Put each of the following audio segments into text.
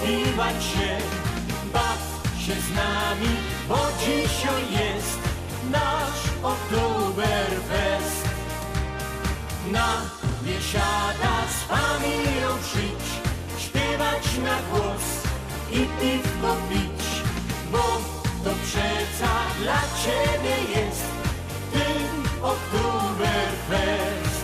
pokiwać się. Baw się z nami, bo dzisiaj jest nasz Oktoberfest. Na biesiada z familią przyjdź, śpiewać na głos i piwko pić, bo to przeca dla ciebie jest ten Oktoberfest.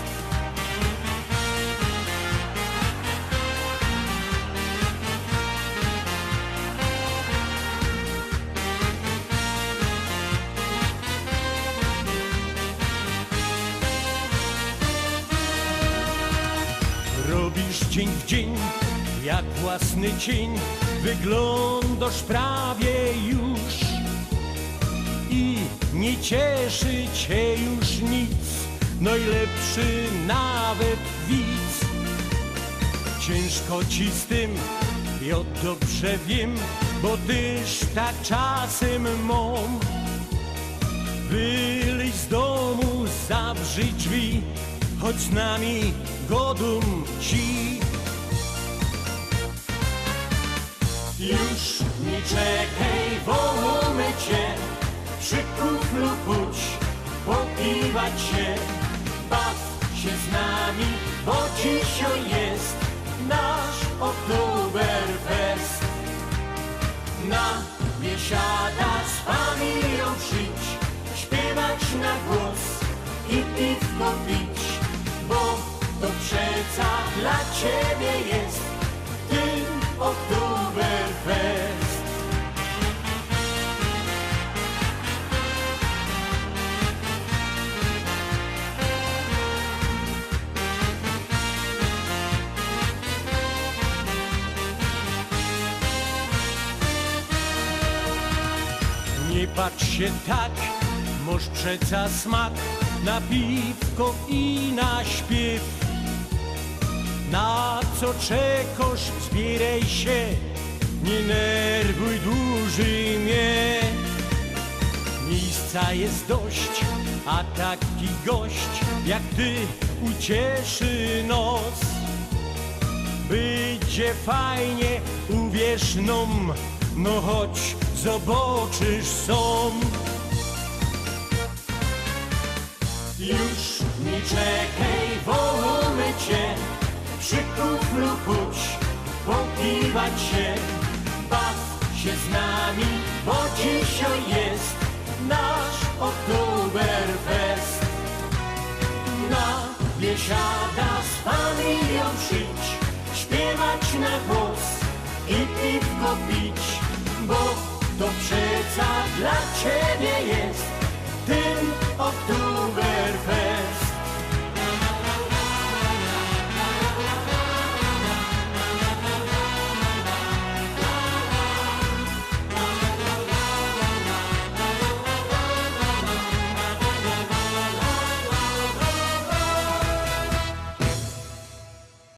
Robisz dzień w dzień, jak własny cień, wyglądasz prawie już i nie cieszy cię już nic, najlepszy nawet widz. Ciężko ci z tym, ja dobrze wiem, bo tyż tak czasem mam. Wyleź z domu, zawrzyj drzwi, chodź z nami, godum ci. Już nie czekaj, wołamy cię, przy kuflu pójdź, pokiwać się. Baw się z nami, bo dzisiaj jest nasz Oktoberfest. Na biesiada z familią przyjdź, śpiewać na głos i piwko pić, bo to przeca dla ciebie jest ten Oktoberfest. Nie patrz się tak, moż przeca smak na piwko i na śpiew. Na co czekasz, zbieraj się, nie nerwuj dłużej mnie. Miejsca jest dość, a taki gość jak ty ucieszy nos. Będzie fajnie, uwierz nam, no chodź, zobaczysz sam. Już nie czekaj, wołamy cię, przy kuflu pójdź, pokiwać się. Baw się z nami, bo dzisiaj jest nasz Oktoberfest. Na biesiada z familią przyjdź, śpiewać na głos i piwko pić, bo to przeca dla ciebie jest ten Oktoberfest.